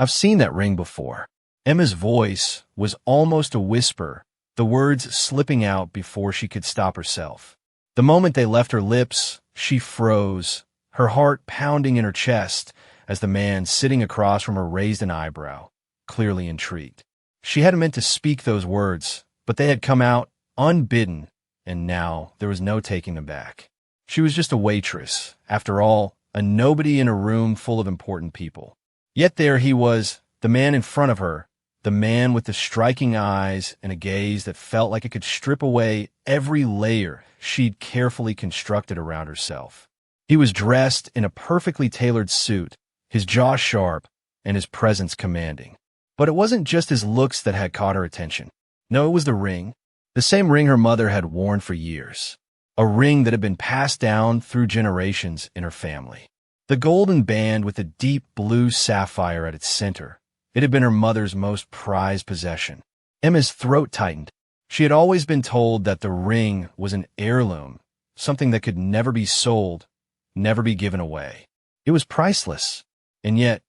I've seen that ring before." Emma's voice was almost a whisper, the words slipping out before she could stop herself. The moment they left her lips, she froze, her heart pounding in her chest as the man sitting across from her raised an eyebrow, clearly intrigued. She hadn't meant to speak those words, but they had come out unbidden, and now there was no taking them back. She was just a waitress, after all, a nobody in a room full of important people. Yet there he was, the man in front of her, the man with the striking eyes and a gaze that felt like it could strip away every layer she'd carefully constructed around herself. He was dressed in a perfectly tailored suit, his jaw sharp, and his presence commanding. But it wasn't just his looks that had caught her attention. No, it was the ring. The same ring her mother had worn for years. A ring that had been passed down through generations in her family. The golden band with a deep blue sapphire at its center. It had been her mother's most prized possession. Emma's throat tightened. She had always been told that the ring was an heirloom, something that could never be sold, never be given away. It was priceless. And yet,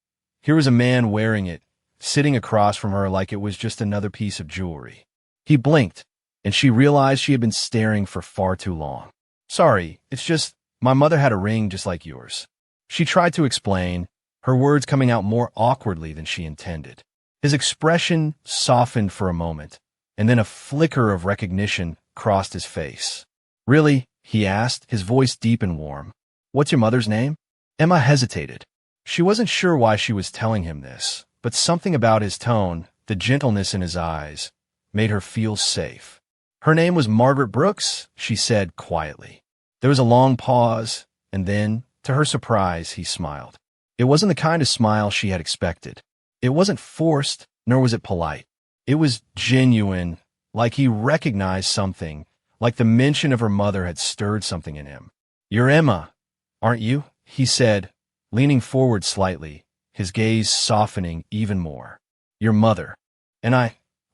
here was a man wearing it, sitting across from her like it was just another piece of jewelry. He blinked, and she realized she had been staring for far too long. "Sorry, it's just, my mother had a ring just like yours." She tried to explain, her words coming out more awkwardly than she intended. His expression softened for a moment, and then a flicker of recognition crossed his face. "Really?" he asked, his voice deep and warm. "What's your mother's name?" Emma hesitated. She wasn't sure why she was telling him this, but something about his tone, the gentleness in his eyes, made her feel safe. "Her name was Margaret Brooks," she said quietly. There was a long pause, and then, to her surprise, he smiled. It wasn't the kind of smile she had expected. It wasn't forced, nor was it polite. It was genuine, like he recognized something, like the mention of her mother had stirred something in him. "You're Emma, aren't you?" he said, leaning forward slightly, his gaze softening even more. "Your mother. And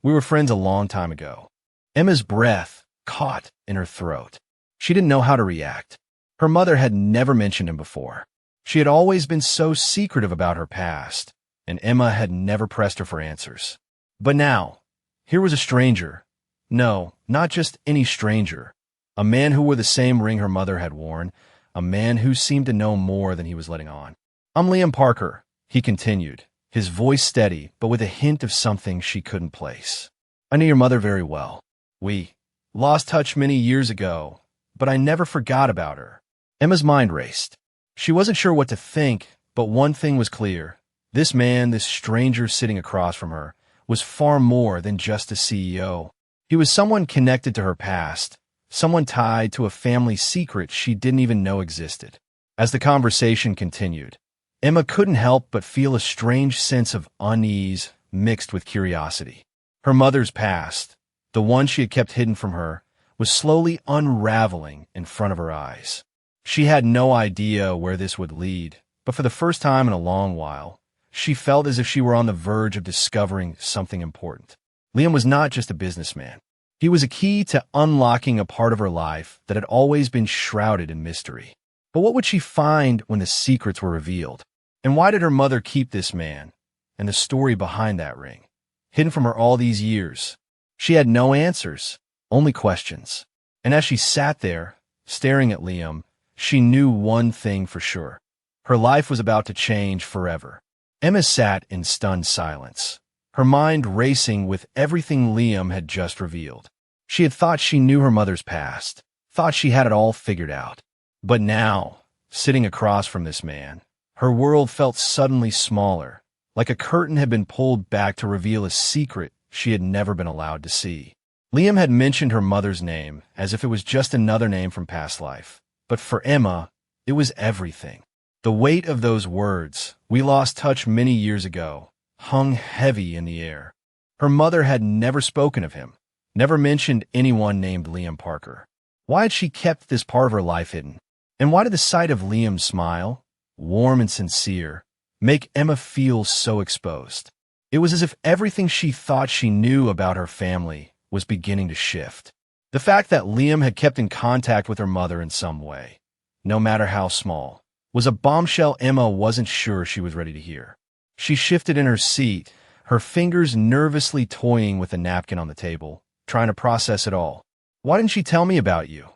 we were friends a long time ago." Emma's breath caught in her throat. She didn't know how to react. Her mother had never mentioned him before. She had always been so secretive about her past, and Emma had never pressed her for answers. But now, here was a stranger. No, not just any stranger. A man who wore the same ring her mother had worn, a man who seemed to know more than he was letting on. "I'm Liam Parker," he continued, his voice steady, but with a hint of something she couldn't place. "I knew your mother very well. We lost touch many years ago, but I never forgot about her." Emma's mind raced. She wasn't sure what to think, but one thing was clear. This man, this stranger sitting across from her, was far more than just a CEO. He was someone connected to her past, someone tied to a family secret she didn't even know existed. As the conversation continued, Emma couldn't help but feel a strange sense of unease mixed with curiosity. Her mother's past, the one she had kept hidden from her, was slowly unraveling in front of her eyes. She had no idea where this would lead, but for the first time in a long while, she felt as if she were on the verge of discovering something important. Liam was not just a businessman. He was a key to unlocking a part of her life that had always been shrouded in mystery. But what would she find when the secrets were revealed? And why did her mother keep this man, and the story behind that ring, hidden from her all these years? She had no answers, only questions. And as she sat there, staring at Liam, she knew one thing for sure. Her life was about to change forever. Emma sat in stunned silence, her mind racing with everything Liam had just revealed. She had thought she knew her mother's past, thought she had it all figured out. But now, sitting across from this man, her world felt suddenly smaller, like a curtain had been pulled back to reveal a secret she had never been allowed to see. Liam had mentioned her mother's name as if it was just another name from past life. But for Emma, it was everything. The weight of those words, "We lost touch many years ago," hung heavy in the air. Her mother had never spoken of him, never mentioned anyone named Liam Parker. Why had she kept this part of her life hidden? And why did the sight of Liam's smile, warm and sincere, make Emma feel so exposed? It was as if everything she thought she knew about her family was beginning to shift. The fact that Liam had kept in contact with her mother in some way, no matter how small, was a bombshell Emma wasn't sure she was ready to hear. She shifted in her seat, her fingers nervously toying with the napkin on the table, trying to process it all. "Why didn't she tell me about you?"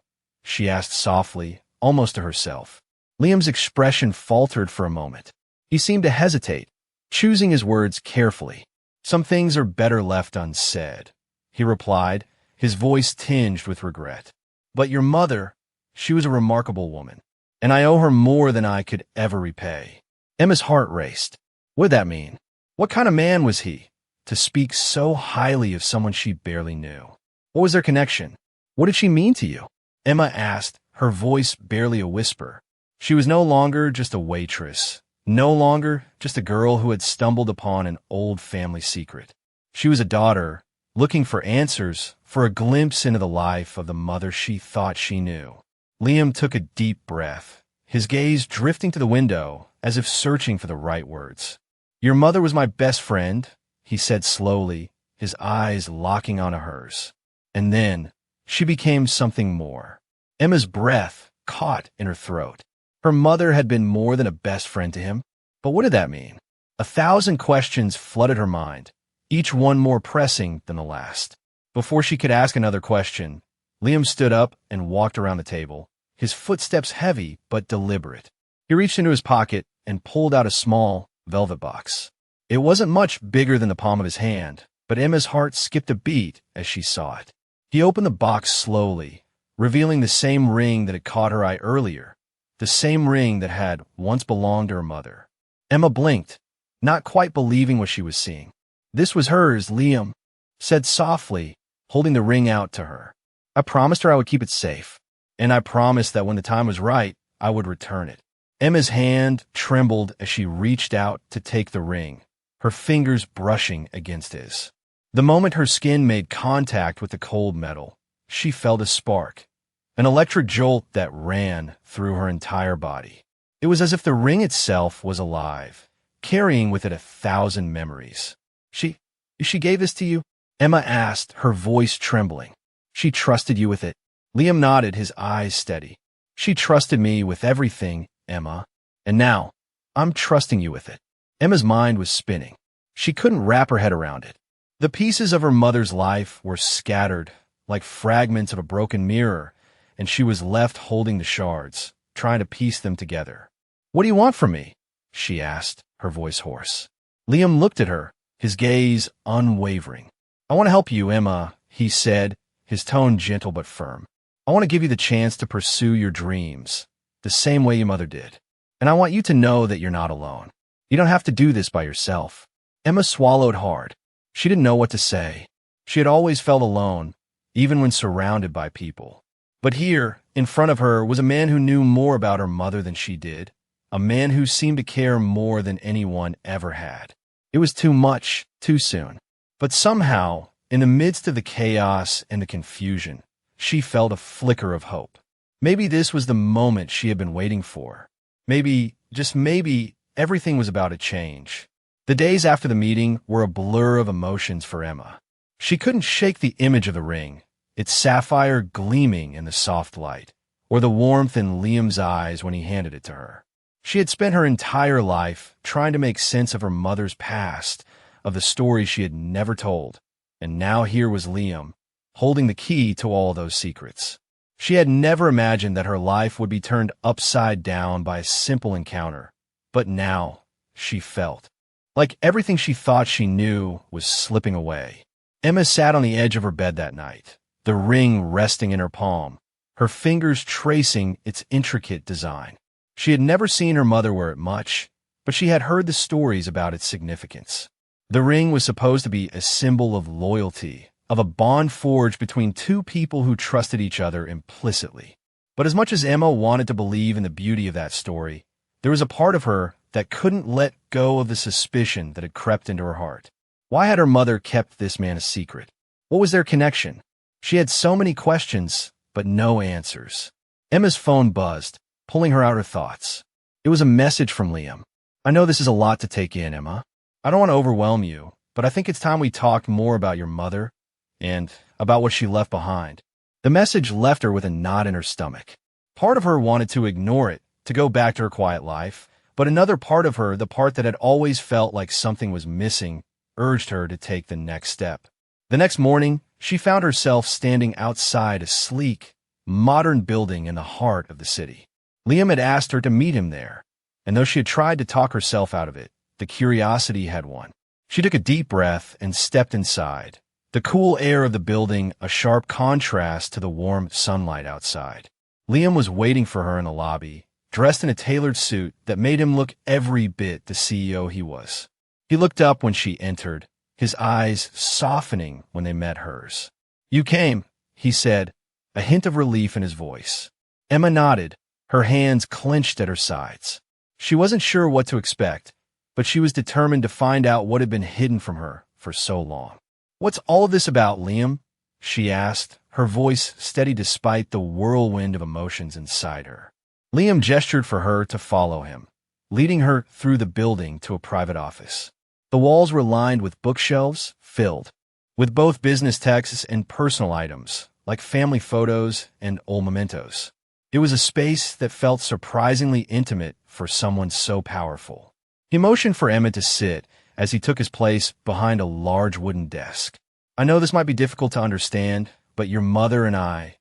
she asked softly, almost to herself. Liam's expression faltered for a moment. He seemed to hesitate, choosing his words carefully. "Some things are better left unsaid," he replied, his voice tinged with regret. "But your mother, she was a remarkable woman, and I owe her more than I could ever repay." Emma's heart raced. What did that mean? What kind of man was he, to speak so highly of someone she barely knew? What was their connection? What did she mean to you? Emma asked, her voice barely a whisper. She was no longer just a waitress, no longer just a girl who had stumbled upon an old family secret. She was a daughter, looking for answers, for a glimpse into the life of the mother she thought she knew. Liam took a deep breath, his gaze drifting to the window as if searching for the right words. "Your mother was my best friend," he said slowly, his eyes locking onto hers. And then, she became something more. Emma's breath caught in her throat. Her mother had been more than a best friend to him. But what did that mean? 1,000 questions flooded her mind, each one more pressing than the last. Before she could ask another question, Liam stood up and walked around the table, his footsteps heavy but deliberate. He reached into his pocket and pulled out a small, velvet box. It wasn't much bigger than the palm of his hand, but Emma's heart skipped a beat as she saw it. He opened the box slowly, revealing the same ring that had caught her eye earlier, the same ring that had once belonged to her mother. Emma blinked, not quite believing what she was seeing. "This was hers," Liam said softly, holding the ring out to her. "I promised her I would keep it safe, and I promised that when the time was right, I would return it." Emma's hand trembled as she reached out to take the ring, her fingers brushing against his. The moment her skin made contact with the cold metal, she felt a spark, an electric jolt that ran through her entire body. It was as if the ring itself was alive, carrying with it 1,000 memories. She gave this to you?" Emma asked, her voice trembling. "She trusted you with it?" Liam nodded, his eyes steady. "She trusted me with everything, Emma. And now, I'm trusting you with it." Emma's mind was spinning. She couldn't wrap her head around it. The pieces of her mother's life were scattered, like fragments of a broken mirror, and she was left holding the shards, trying to piece them together. "What do you want from me?" she asked, her voice hoarse. Liam looked at her, his gaze unwavering. "I want to help you, Emma," he said, his tone gentle but firm. "I want to give you the chance to pursue your dreams, the same way your mother did. And I want you to know that you're not alone. You don't have to do this by yourself." Emma swallowed hard. She didn't know what to say. She had always felt alone, even when surrounded by people. But here, in front of her, was a man who knew more about her mother than she did, a man who seemed to care more than anyone ever had. It was too much, too soon. But somehow, in the midst of the chaos and the confusion, she felt a flicker of hope. Maybe this was the moment she had been waiting for. Maybe, just maybe, everything was about to change. The days after the meeting were a blur of emotions for Emma. She couldn't shake the image of the ring, its sapphire gleaming in the soft light, or the warmth in Liam's eyes when he handed it to her. She had spent her entire life trying to make sense of her mother's past, of the stories she had never told, and now here was Liam, holding the key to all those secrets. She had never imagined that her life would be turned upside down by a simple encounter, but now she felt like everything she thought she knew was slipping away. Emma sat on the edge of her bed that night, the ring resting in her palm, her fingers tracing its intricate design. She had never seen her mother wear it much, but she had heard the stories about its significance. The ring was supposed to be a symbol of loyalty, of a bond forged between two people who trusted each other implicitly. But as much as Emma wanted to believe in the beauty of that story, there was a part of her that couldn't let go of the suspicion that had crept into her heart. Why had her mother kept this man a secret? What was their connection? She had so many questions, but no answers. Emma's phone buzzed, pulling her out of her thoughts. It was a message from Liam. "I know this is a lot to take in, Emma. I don't want to overwhelm you, but I think it's time we talked more about your mother and about what she left behind." The message left her with a knot in her stomach. Part of her wanted to ignore it, to go back to her quiet life, But another part of her, the part that had always felt like something was missing, urged her to take the next step. The next morning, she found herself standing outside a sleek, modern building in the heart of the city. Liam had asked her to meet him there, and though she had tried to talk herself out of it, the curiosity had won. She took a deep breath and stepped inside, the cool air of the building a sharp contrast to the warm sunlight outside. Liam was waiting for her in the lobby, dressed in a tailored suit that made him look every bit the CEO he was. He looked up when she entered, his eyes softening when they met hers. "You came," he said, a hint of relief in his voice. Emma nodded, her hands clenched at her sides. She wasn't sure what to expect, but she was determined to find out what had been hidden from her for so long. "What's all of this about, Liam?" she asked, her voice steady despite the whirlwind of emotions inside her. Liam gestured for her to follow him, leading her through the building to a private office. The walls were lined with bookshelves filled with both business texts and personal items, like family photos and old mementos. It was a space that felt surprisingly intimate for someone so powerful. He motioned for Emma to sit as he took his place behind a large wooden desk. "I know this might be difficult to understand, but your mother and I,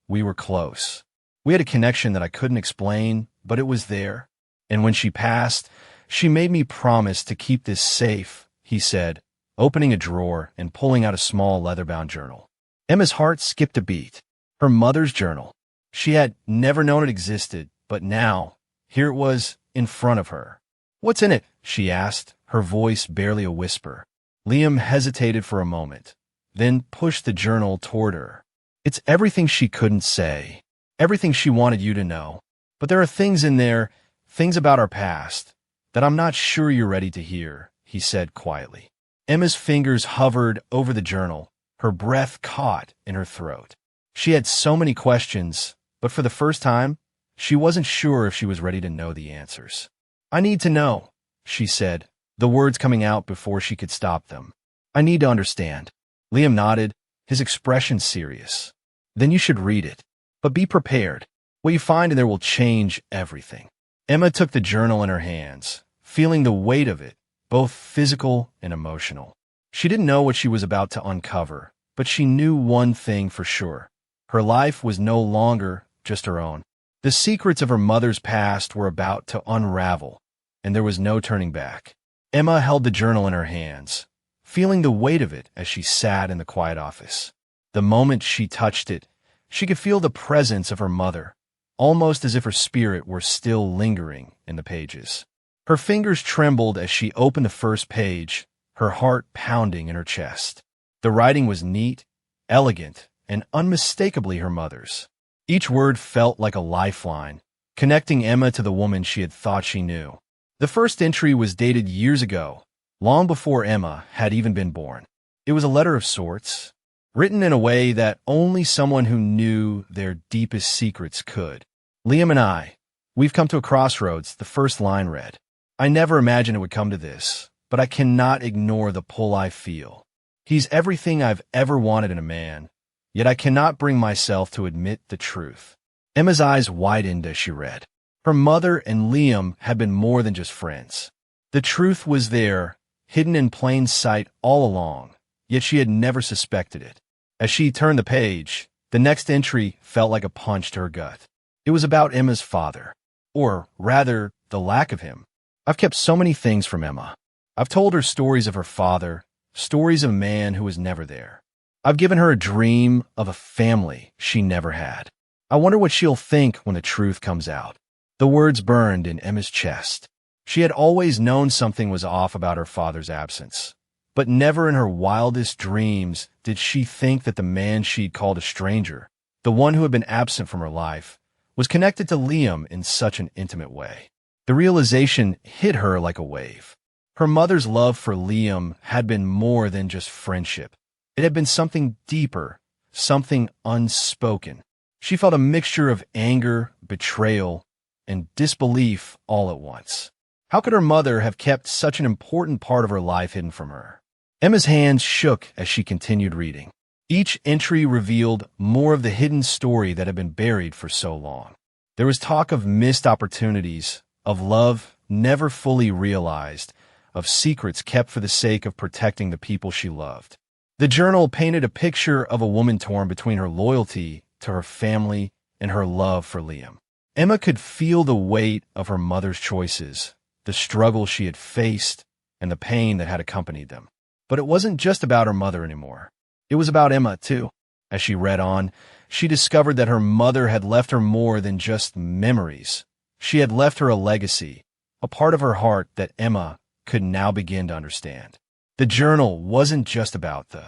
we were close. We had a connection that I couldn't explain, but it was there. And when she passed, she made me promise to keep this safe," he said, opening a drawer and pulling out a small leather-bound journal. Emma's heart skipped a beat. Her mother's journal. She had never known it existed, but now, here it was in front of her. "What's in it?" she asked, her voice barely a whisper. Liam hesitated for a moment, then pushed the journal toward her. "It's everything she couldn't say. Everything she wanted you to know. But there are things in there, things about our past, that I'm not sure you're ready to hear," he said quietly. Emma's fingers hovered over the journal, her breath caught in her throat. She had so many questions, but for the first time, she wasn't sure if she was ready to know the answers. "I need to know," she said, the words coming out before she could stop them. "I need to understand." Liam nodded, his expression serious. "Then you should read it. But be prepared. What you find in there will change everything." Emma took the journal in her hands, feeling the weight of it, both physical and emotional. She didn't know what she was about to uncover, but she knew one thing for sure. Her life was no longer just her own. The secrets of her mother's past were about to unravel, and there was no turning back. Emma held the journal in her hands, feeling the weight of it as she sat in the quiet office. The moment she touched it, she could feel the presence of her mother, almost as if her spirit were still lingering in the pages. Her fingers trembled as she opened the first page, her heart pounding in her chest. The writing was neat, elegant, and unmistakably her mother's. Each word felt like a lifeline, connecting Emma to the woman she had thought she knew. The first entry was dated years ago, long before Emma had even been born. It was a letter of sorts, written in a way that only someone who knew their deepest secrets could. "Liam and I, we've come to a crossroads," the first line read. "I never imagined it would come to this, but I cannot ignore the pull I feel. He's everything I've ever wanted in a man, yet I cannot bring myself to admit the truth." Emma's eyes widened as she read. Her mother and Liam had been more than just friends. The truth was there, hidden in plain sight all along, yet she had never suspected it. As she turned the page, the next entry felt like a punch to her gut. It was about Emma's father, or rather, the lack of him. "I've kept so many things from Emma. I've told her stories of her father, stories of a man who was never there. I've given her a dream of a family she never had. I wonder what she'll think when the truth comes out." The words burned in Emma's chest. She had always known something was off about her father's absence, but never in her wildest dreams did she think that the man she'd called a stranger, the one who had been absent from her life, was connected to Liam in such an intimate way. The realization hit her like a wave. Her mother's love for Liam had been more than just friendship. It had been something deeper, something unspoken. She felt a mixture of anger, betrayal, and disbelief all at once. How could her mother have kept such an important part of her life hidden from her? Emma's hands shook as she continued reading. Each entry revealed more of the hidden story that had been buried for so long. There was talk of missed opportunities, of love never fully realized, of secrets kept for the sake of protecting the people she loved. The journal painted a picture of a woman torn between her loyalty to her family and her love for Liam. Emma could feel the weight of her mother's choices, the struggle she had faced, and the pain that had accompanied them. But it wasn't just about her mother anymore. It was about Emma, too. As she read on, she discovered that her mother had left her more than just memories. She had left her a legacy, a part of her heart that Emma could now begin to understand. The journal wasn't just about the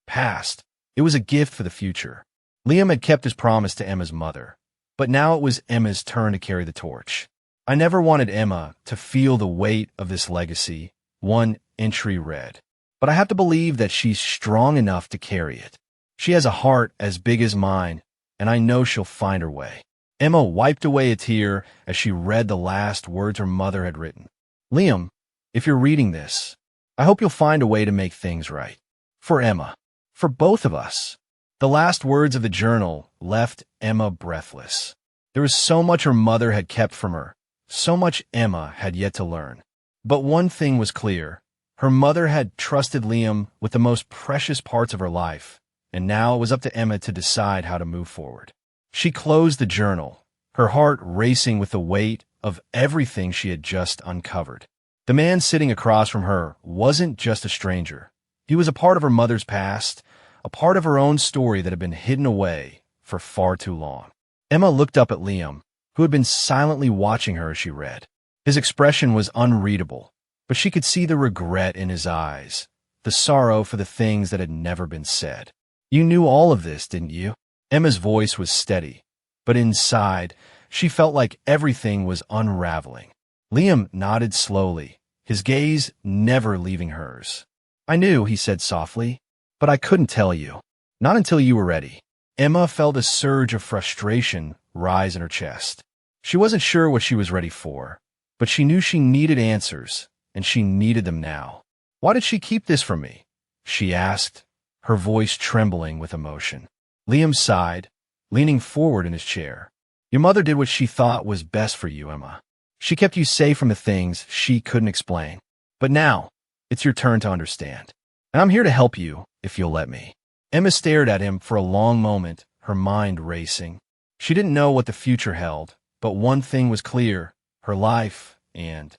past. It was a gift for the future. Liam had kept his promise to Emma's mother, but now it was Emma's turn to carry the torch. I never wanted Emma to feel the weight of this legacy, one entry read. But I have to believe that she's strong enough to carry it. She has a heart as big as mine, and I know she'll find her way. Emma wiped away a tear as she read the last words her mother had written. Liam, if you're reading this, I hope you'll find a way to make things right. For Emma. For both of us. The last words of the journal left Emma breathless. There was so much her mother had kept from her, so much Emma had yet to learn. But one thing was clear. Her mother had trusted Liam with the most precious parts of her life, and now it was up to Emma to decide how to move forward. She closed the journal, her heart racing with the weight of everything she had just uncovered. The man sitting across from her wasn't just a stranger. He was a part of her mother's past, a part of her own story that had been hidden away for far too long. Emma looked up at Liam, who had been silently watching her as she read. His expression was unreadable, but she could see the regret in his eyes, the sorrow for the things that had never been said. You knew all of this, didn't you? Emma's voice was steady, but inside, she felt like everything was unraveling. Liam nodded slowly, his gaze never leaving hers. I knew, he said softly, but I couldn't tell you. Not until you were ready. Emma felt a surge of frustration rise in her chest. She wasn't sure what she was ready for, but she knew she needed answers, and she needed them now. Why did she keep this from me? She asked, her voice trembling with emotion. Liam sighed, leaning forward in his chair. Your mother did what she thought was best for you, Emma. She kept you safe from the things she couldn't explain. But now, it's your turn to understand. And I'm here to help you, if you'll let me. Emma stared at him for a long moment, her mind racing. She didn't know what the future held, but one thing was clear. Her life and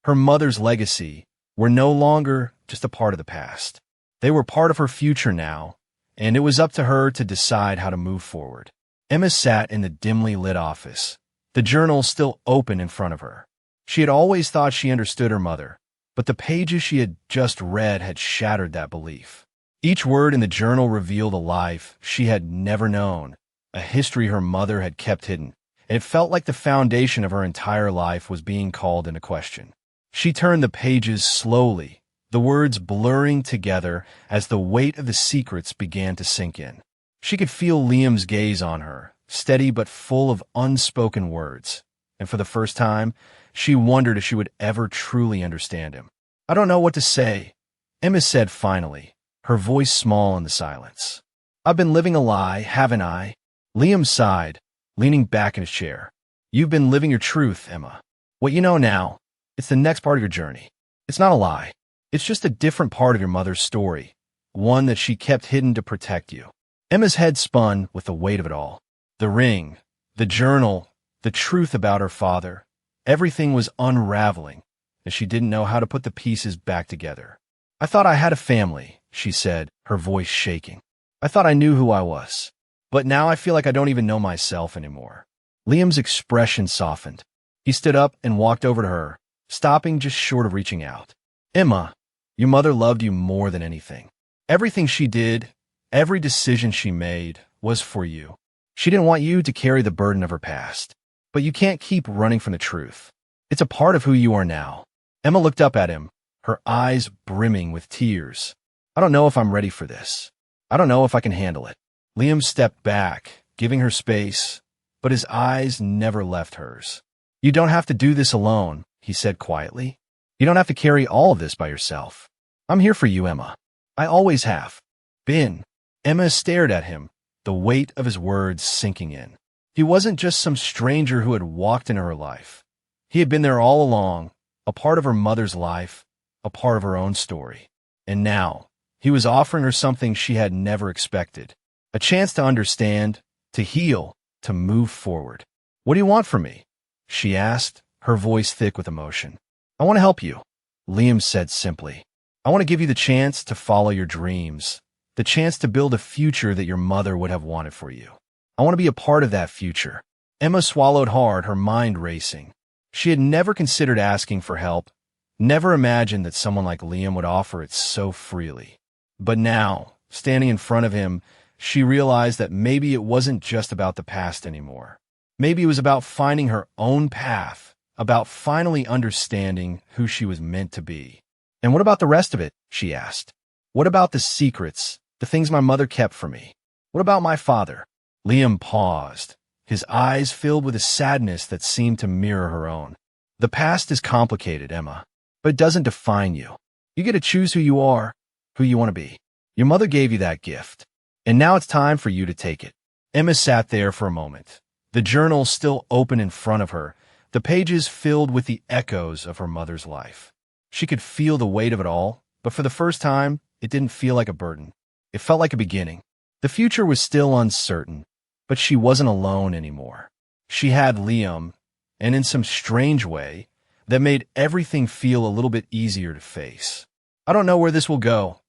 her mother's legacy were no longer just a part of the past. They were part of her future now, and it was up to her to decide how to move forward. Emma sat in the dimly lit office, the journal still open in front of her. She had always thought she understood her mother, but the pages she had just read had shattered that belief. Each word in the journal revealed a life she had never known, a history her mother had kept hidden, and it felt like the foundation of her entire life was being called into question. She turned the pages slowly, the words blurring together as the weight of the secrets began to sink in. She could feel Liam's gaze on her, steady but full of unspoken words, and for the first time, she wondered if she would ever truly understand him. I don't know what to say, Emma said finally, her voice small in the silence. I've been living a lie, haven't I? Liam sighed, leaning back in his chair. You've been living your truth, Emma. What you know now, it's the next part of your journey. It's not a lie. It's just a different part of your mother's story, one that she kept hidden to protect you. Emma's head spun with the weight of it all. The ring, the journal, the truth about her father. Everything was unraveling, and she didn't know how to put the pieces back together. I thought I had a family, she said, her voice shaking. I thought I knew who I was. But now I feel like I don't even know myself anymore. Liam's expression softened. He stood up and walked over to her, stopping just short of reaching out. Emma, your mother loved you more than anything. Everything she did, every decision she made, was for you. She didn't want you to carry the burden of her past. But you can't keep running from the truth. It's a part of who you are now. Emma looked up at him, her eyes brimming with tears. I don't know if I'm ready for this. I don't know if I can handle it. Liam stepped back, giving her space, but his eyes never left hers. You don't have to do this alone, he said quietly. You don't have to carry all of this by yourself. I'm here for you, Emma. I always have. Been. Emma stared at him, the weight of his words sinking in. He wasn't just some stranger who had walked into her life. He had been there all along, a part of her mother's life, a part of her own story. And now, he was offering her something she had never expected, a chance to understand, to heal, to move forward. "What do you want from me?" she asked, her voice thick with emotion. "I want to help you," Liam said simply. "I want to give you the chance to follow your dreams, the chance to build a future that your mother would have wanted for you. I want to be a part of that future." Emma swallowed hard, her mind racing. She had never considered asking for help, never imagined that someone like Liam would offer it so freely. But now, standing in front of him, she realized that maybe it wasn't just about the past anymore. Maybe it was about finding her own path, about finally understanding who she was meant to be. "And what about the rest of it?" she asked. "What about the secrets, the things my mother kept from me? What about my father?" Liam paused, his eyes filled with a sadness that seemed to mirror her own. "The past is complicated, Emma, but it doesn't define you. You get to choose who you are, who you want to be. Your mother gave you that gift, and now it's time for you to take it." Emma sat there for a moment, the journal still open in front of her, the pages filled with the echoes of her mother's life. She could feel the weight of it all, but for the first time, it didn't feel like a burden. It felt like a beginning. The future was still uncertain, but she wasn't alone anymore. She had Liam, and in some strange way, that made everything feel a little bit easier to face. "I don't know where this will go,"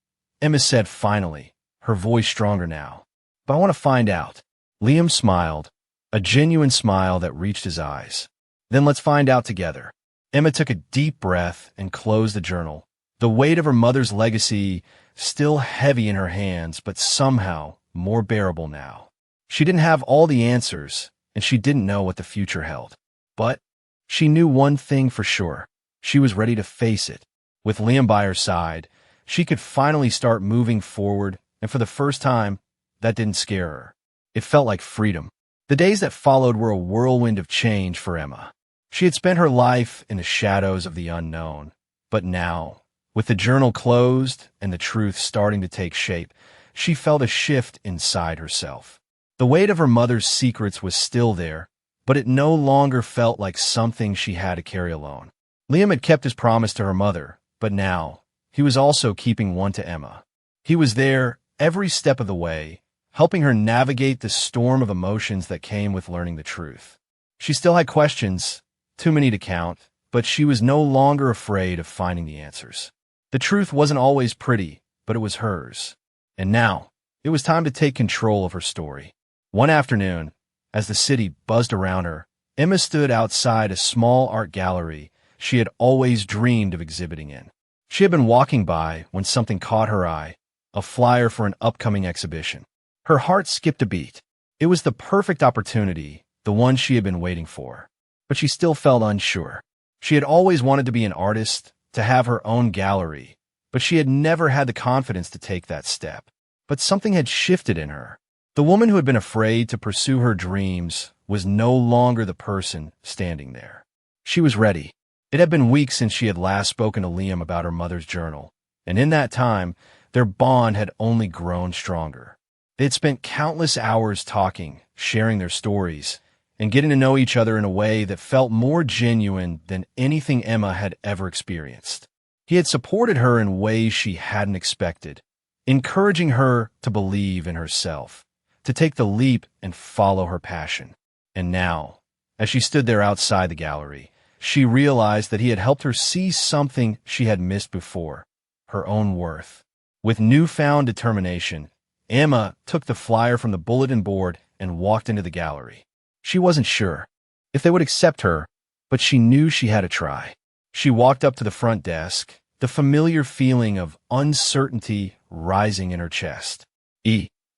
Emma said finally, her voice stronger now. "But I want to find out." Liam smiled, a genuine smile that reached his eyes. "Then let's find out together." Emma took a deep breath and closed the journal, the weight of her mother's legacy still heavy in her hands, but somehow more bearable now. She didn't have all the answers, and she didn't know what the future held. But she knew one thing for sure. She was ready to face it. With Liam by her side, she could finally start moving forward, and for the first time, that didn't scare her. It felt like freedom. The days that followed were a whirlwind of change for Emma. She had spent her life in the shadows of the unknown, but now, with the journal closed and the truth starting to take shape, she felt a shift inside herself. The weight of her mother's secrets was still there, but it no longer felt like something she had to carry alone. Liam had kept his promise to her mother, but now, he was also keeping one to Emma. He was there every step of the way, helping her navigate the storm of emotions that came with learning the truth. She still had questions, too many to count, but she was no longer afraid of finding the answers. The truth wasn't always pretty, but it was hers. And now, it was time to take control of her story. One afternoon, as the city buzzed around her, Emma stood outside a small art gallery she had always dreamed of exhibiting in. She had been walking by when something caught her eye, a flyer for an upcoming exhibition. Her heart skipped a beat. It was the perfect opportunity, the one she had been waiting for. But she still felt unsure. She had always wanted to be an artist, to have her own gallery, but she had never had the confidence to take that step. But something had shifted in her. The woman who had been afraid to pursue her dreams was no longer the person standing there. She was ready. It had been weeks since she had last spoken to Liam about her mother's journal, and in that time, their bond had only grown stronger. They had spent countless hours talking, sharing their stories, and getting to know each other in a way that felt more genuine than anything Emma had ever experienced. He had supported her in ways she hadn't expected, encouraging her to believe in herself, to take the leap and follow her passion. And now, as she stood there outside the gallery, she realized that he had helped her see something she had missed before, her own worth. With newfound determination, Emma took the flyer from the bulletin board and walked into the gallery. She wasn't sure if they would accept her, but she knew she had to try. She walked up to the front desk, the familiar feeling of uncertainty rising in her chest.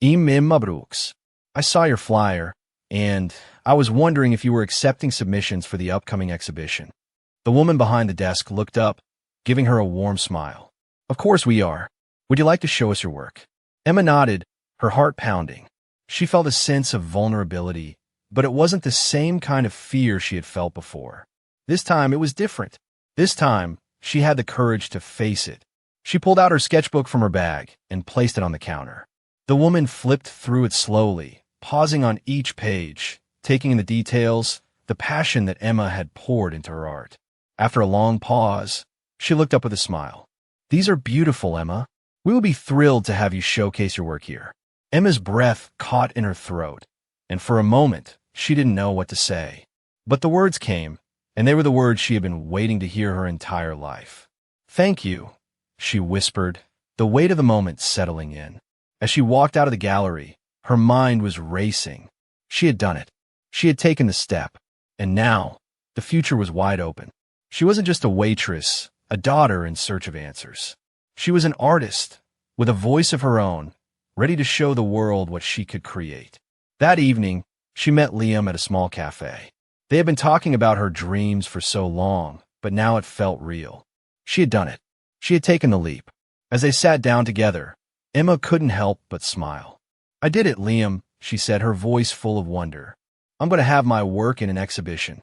Mabrooks. I saw your flyer, and I was wondering if you were accepting submissions for the upcoming exhibition. The woman behind the desk looked up, giving her a warm smile. Of course we are. Would you like to show us your work? Emma nodded, her heart pounding. She felt a sense of vulnerability, but it wasn't the same kind of fear she had felt before. This time it was different. This time, she had the courage to face it. She pulled out her sketchbook from her bag and placed it on the counter. The woman flipped through it slowly, pausing on each page, taking in the details, the passion that Emma had poured into her art. After a long pause, she looked up with a smile. "These are beautiful, Emma. We will be thrilled to have you showcase your work here." Emma's breath caught in her throat, and for a moment, she didn't know what to say. But the words came, and they were the words she had been waiting to hear her entire life. "Thank you," she whispered, the weight of the moment settling in. As she walked out of the gallery, her mind was racing. She had done it. She had taken the step. And now, the future was wide open. She wasn't just a waitress, a daughter in search of answers. She was an artist, with a voice of her own, ready to show the world what she could create. That evening, she met Liam at a small cafe. They had been talking about her dreams for so long, but now it felt real. She had done it. She had taken the leap. As they sat down together, Emma couldn't help but smile. "I did it, Liam," she said, her voice full of wonder. "I'm going to have my work in an exhibition."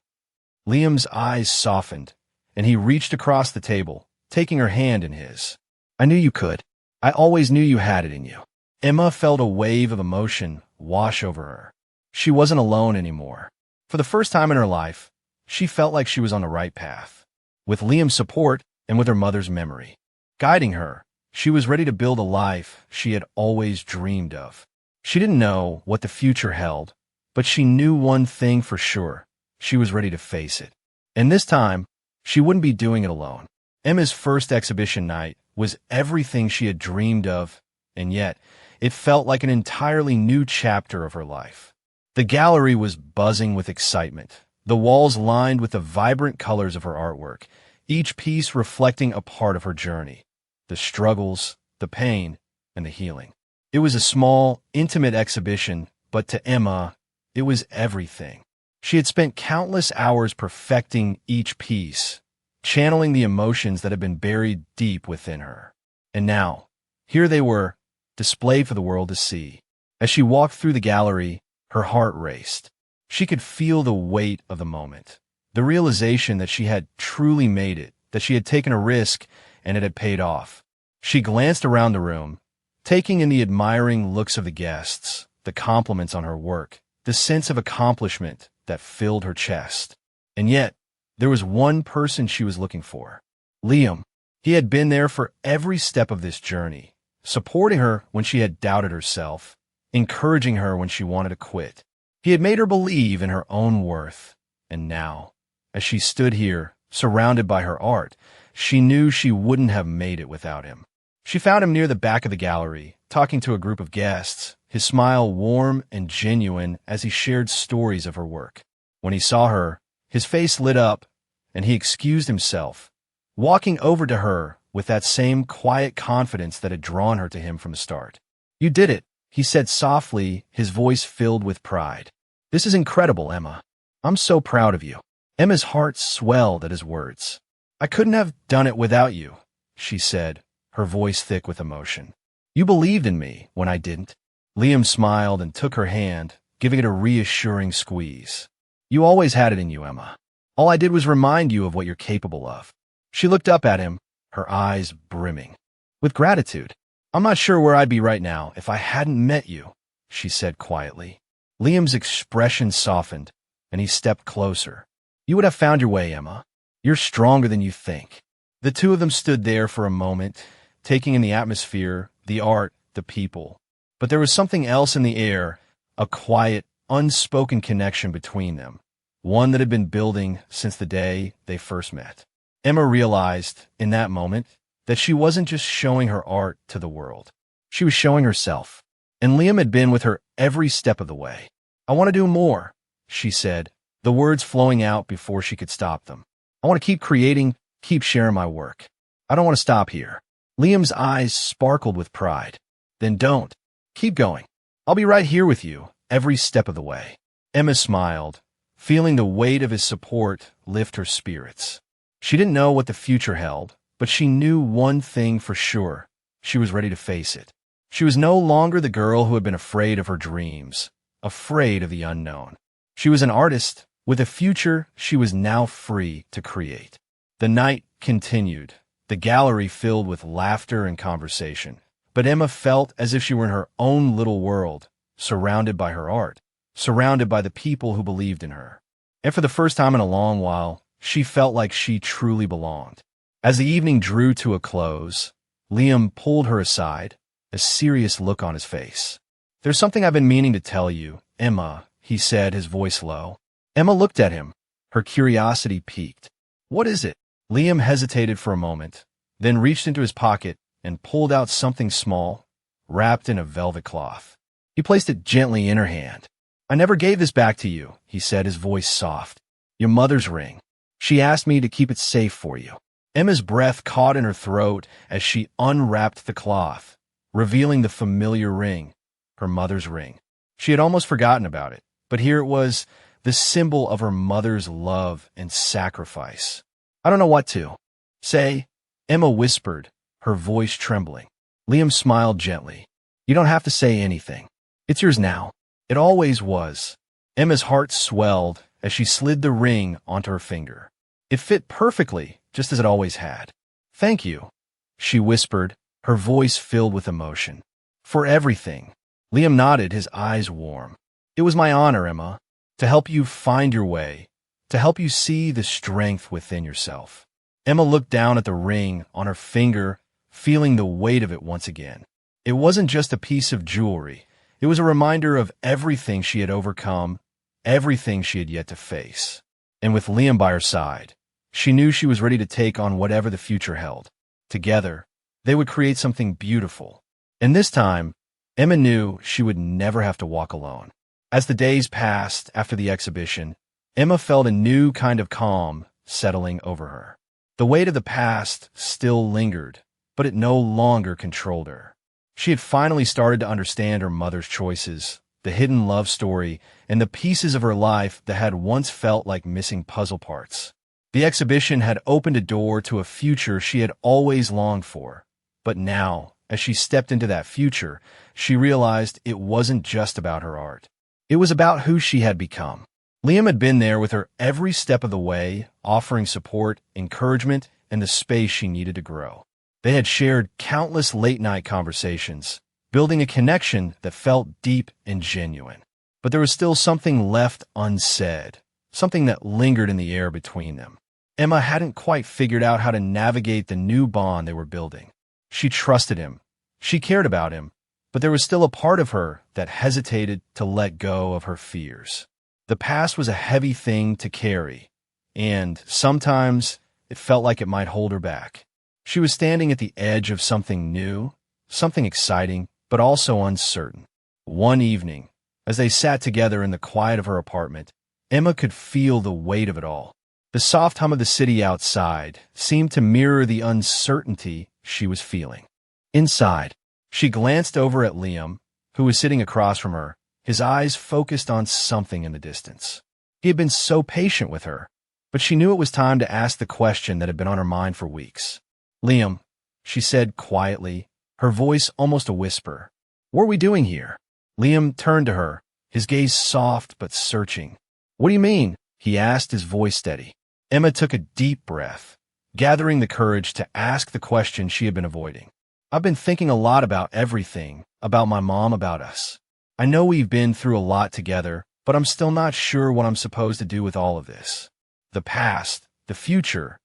Liam's eyes softened, and he reached across the table, taking her hand in his. "I knew you could. I always knew you had it in you." Emma felt a wave of emotion wash over her. She wasn't alone anymore. For the first time in her life, she felt like she was on the right path. With Liam's support and with her mother's memory guiding her, she was ready to build a life she had always dreamed of. She didn't know what the future held, but she knew one thing for sure. She was ready to face it. And this time, she wouldn't be doing it alone. Emma's first exhibition night was everything she had dreamed of, and yet, it felt like an entirely new chapter of her life. The gallery was buzzing with excitement, the walls lined with the vibrant colors of her artwork, each piece reflecting a part of her journey, the struggles, the pain, and the healing. It was a small, intimate exhibition, but to Emma, it was everything. She had spent countless hours perfecting each piece, channeling the emotions that had been buried deep within her. And now, here they were, displayed for the world to see. As she walked through the gallery, her heart raced. She could feel the weight of the moment, the realization that she had truly made it, that she had taken a risk and it had paid off. She glanced around the room, taking in the admiring looks of the guests, the compliments on her work, the sense of accomplishment that filled her chest. And yet, there was one person she was looking for. Liam. He had been there for every step of this journey, supporting her when she had doubted herself, encouraging her when she wanted to quit. He had made her believe in her own worth. And now, as she stood here, surrounded by her art, she knew she wouldn't have made it without him. She found him near the back of the gallery, talking to a group of guests, his smile warm and genuine as he shared stories of her work. When he saw her, his face lit up, and he excused himself, walking over to her with that same quiet confidence that had drawn her to him from the start. "You did it," he said softly, his voice filled with pride. "This is incredible, Emma. I'm so proud of you." Emma's heart swelled at his words. "I couldn't have done it without you," she said, her voice thick with emotion. "You believed in me when I didn't." Liam smiled and took her hand, giving it a reassuring squeeze. "You always had it in you, Emma. All I did was remind you of what you're capable of." She looked up at him, her eyes brimming with gratitude. "I'm not sure where I'd be right now if I hadn't met you," she said quietly. Liam's expression softened, and he stepped closer. "You would have found your way, Emma. You're stronger than you think." The two of them stood there for a moment, taking in the atmosphere, the art, the people. But there was something else in the air, a quiet, unspoken connection between them, one that had been building since the day they first met. Emma realized, in that moment, that she wasn't just showing her art to the world. She was showing herself. And Liam had been with her every step of the way. "I want to do more," she said, the words flowing out before she could stop them. "I want to keep creating, keep sharing my work. I don't want to stop here." Liam's eyes sparkled with pride. "Then don't. Keep going. I'll be right here with you, every step of the way." Emma smiled, feeling the weight of his support lift her spirits. She didn't know what the future held, but she knew one thing for sure. She was ready to face it. She was no longer the girl who had been afraid of her dreams, afraid of the unknown. She was an artist with a future she was now free to create. The night continued, the gallery filled with laughter and conversation. But Emma felt as if she were in her own little world, surrounded by her art, surrounded by the people who believed in her. And for the first time in a long while, She felt like she truly belonged. As the evening drew to a close, Liam pulled her aside, a serious look on his face. "There's something I've been meaning to tell you, Emma," he said, his voice low. Emma looked at him, her curiosity piqued. "What is it?" Liam hesitated for a moment, then reached into his pocket and pulled out something small, wrapped in a velvet cloth. He placed it gently in her hand. "I never gave this back to you," he said, his voice soft. "Your mother's ring. She asked me to keep it safe for you." Emma's breath caught in her throat as she unwrapped the cloth, revealing the familiar ring, her mother's ring. She had almost forgotten about it, but here it was, the symbol of her mother's love and sacrifice. "I don't know what to say," Emma whispered, her voice trembling. Liam smiled gently. "You don't have to say anything. It's yours now. It always was." Emma's heart swelled as she slid the ring onto her finger. It fit perfectly, just as it always had. "Thank you," she whispered, her voice filled with emotion. "For everything." Liam nodded, his eyes warm. "It was my honor, Emma, to help you find your way, to help you see the strength within yourself." Emma looked down at the ring on her finger, feeling the weight of it once again. It wasn't just a piece of jewelry. It was a reminder of everything she had overcome, everything she had yet to face. And with Liam by her side, she knew she was ready to take on whatever the future held. Together, they would create something beautiful. And this time, Emma knew she would never have to walk alone. As the days passed after the exhibition, Emma felt a new kind of calm settling over her. The weight of the past still lingered, but it no longer controlled her. She had finally started to understand her mother's choices, the hidden love story, and the pieces of her life that had once felt like missing puzzle parts. The exhibition had opened a door to a future she had always longed for. But now, as she stepped into that future, she realized it wasn't just about her art. It was about who she had become. Liam had been there with her every step of the way, offering support, encouragement, and the space she needed to grow. They had shared countless late-night conversations, building a connection that felt deep and genuine. But there was still something left unsaid, something that lingered in the air between them. Emma hadn't quite figured out how to navigate the new bond they were building. She trusted him. She cared about him, but there was still a part of her that hesitated to let go of her fears. The past was a heavy thing to carry, and sometimes it felt like it might hold her back. She was standing at the edge of something new, something exciting, but also uncertain. One evening, as they sat together in the quiet of her apartment, Emma could feel the weight of it all. The soft hum of the city outside seemed to mirror the uncertainty she was feeling. Inside, she glanced over at Liam, who was sitting across from her, his eyes focused on something in the distance. He had been so patient with her, but she knew it was time to ask the question that had been on her mind for weeks. "Liam," she said quietly, her voice almost a whisper, "what are we doing here?" Liam turned to her, his gaze soft but searching. "What do you mean?" he asked, his voice steady. Emma took a deep breath, gathering the courage to ask the question she had been avoiding. "I've been thinking a lot about everything, about my mom, about us. I know we've been through a lot together, but I'm still not sure what I'm supposed to do with all of this. The past, the future,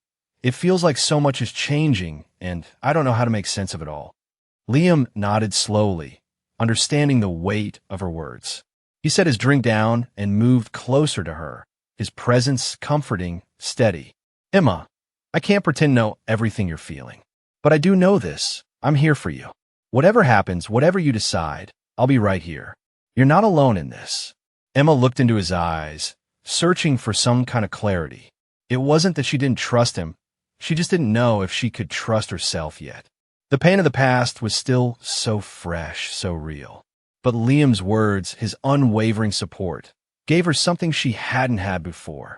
it feels like so much is changing, and I don't know how to make sense of it all." Liam nodded slowly, understanding the weight of her words. He set his drink down and moved closer to her, his presence comforting, steady. "Emma, I can't pretend to know everything you're feeling, but I do know this. I'm here for you. Whatever happens, whatever you decide, I'll be right here. You're not alone in this." Emma looked into his eyes, searching for some kind of clarity. It wasn't that she didn't trust him. She just didn't know if she could trust herself yet. The pain of the past was still so fresh, so real. But Liam's words, his unwavering support, gave her something she hadn't had before.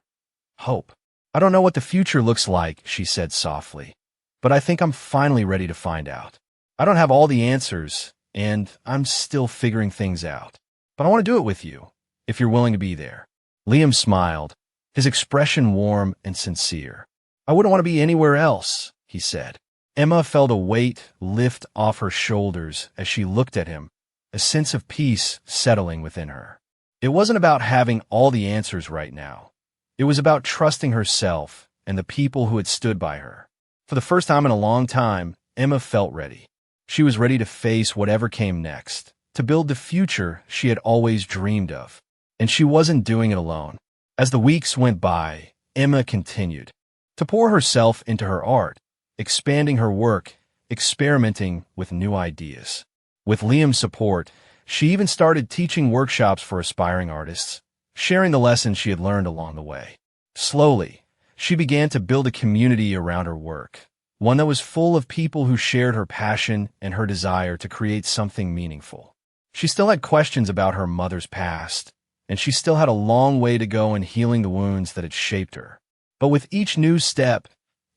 Hope. "I don't know what the future looks like," she said softly, "but I think I'm finally ready to find out. I don't have all the answers, and I'm still figuring things out. But I want to do it with you, if you're willing to be there." Liam smiled, his expression warm and sincere. "I wouldn't want to be anywhere else," he said. Emma felt a weight lift off her shoulders as she looked at him, a sense of peace settling within her. It wasn't about having all the answers right now. It was about trusting herself and the people who had stood by her. For the first time in a long time, Emma felt ready. She was ready to face whatever came next, to build the future she had always dreamed of. And she wasn't doing it alone. As the weeks went by, Emma continued to pour herself into her art, expanding her work, experimenting with new ideas. With Liam's support, she even started teaching workshops for aspiring artists, sharing the lessons she had learned along the way. Slowly, she began to build a community around her work, one that was full of people who shared her passion and her desire to create something meaningful. She still had questions about her mother's past, and she still had a long way to go in healing the wounds that had shaped her. But with each new step,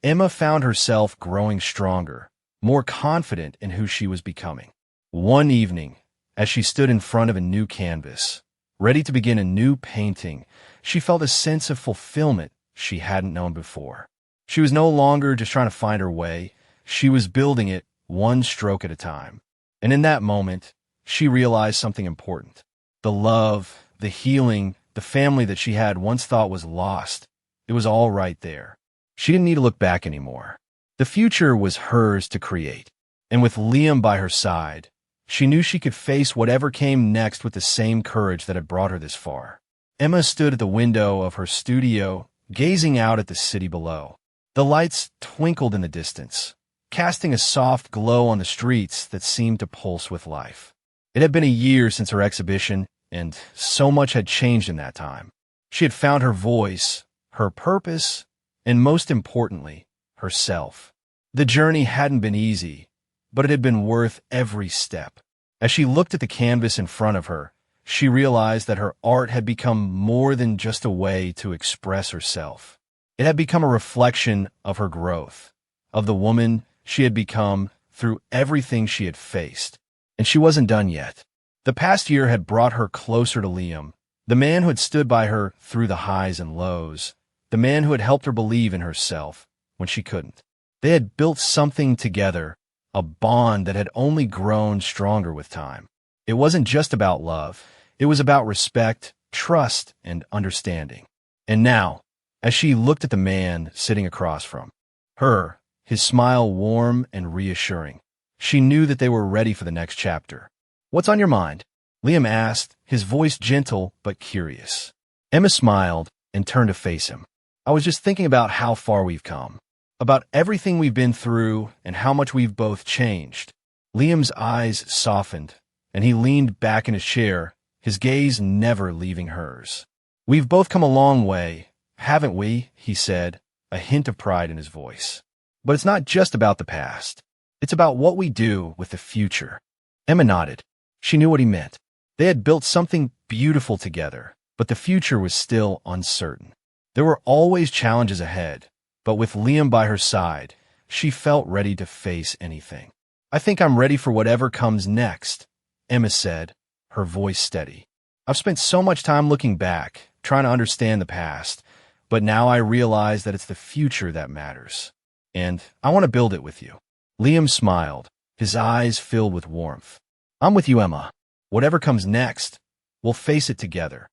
Emma found herself growing stronger, more confident in who she was becoming. One evening, as she stood in front of a new canvas, ready to begin a new painting, she felt a sense of fulfillment she hadn't known before. She was no longer just trying to find her way. She was building it one stroke at a time. And in that moment, she realized something important. The love, the healing, the family that she had once thought was lost, it was all right there. She didn't need to look back anymore. The future was hers to create. And with Liam by her side, she knew she could face whatever came next with the same courage that had brought her this far. Emma stood at the window of her studio, gazing out at the city below. The lights twinkled in the distance, casting a soft glow on the streets that seemed to pulse with life. It had been a year since her exhibition, and so much had changed in that time. She had found her voice, her purpose, and most importantly, herself. The journey hadn't been easy, but it had been worth every step. As she looked at the canvas in front of her, she realized that her art had become more than just a way to express herself. It had become a reflection of her growth, of the woman she had become through everything she had faced. And she wasn't done yet. The past year had brought her closer to Liam, the man who had stood by her through the highs and lows, the man who had helped her believe in herself when she couldn't. They had built something together, a bond that had only grown stronger with time. It wasn't just about love. It was about respect, trust, and understanding. And now, as she looked at the man sitting across from her, his smile warm and reassuring, she knew that they were ready for the next chapter. "What's on your mind?" Liam asked, his voice gentle but curious. Emma smiled and turned to face him. "I was just thinking about how far we've come, about everything we've been through and how much we've both changed." Liam's eyes softened, and he leaned back in his chair, his gaze never leaving hers. "We've both come a long way, haven't we?" he said, a hint of pride in his voice. "But it's not just about the past. It's about what we do with the future." Emma nodded. She knew what he meant. They had built something beautiful together, but the future was still uncertain. There were always challenges ahead, but with Liam by her side, she felt ready to face anything. "I think I'm ready for whatever comes next," Emma said, her voice steady. "I've spent so much time looking back, trying to understand the past, but now I realize that it's the future that matters. And I want to build it with you." Liam smiled, his eyes filled with warmth. "I'm with you, Emma. Whatever comes next, we'll face it together."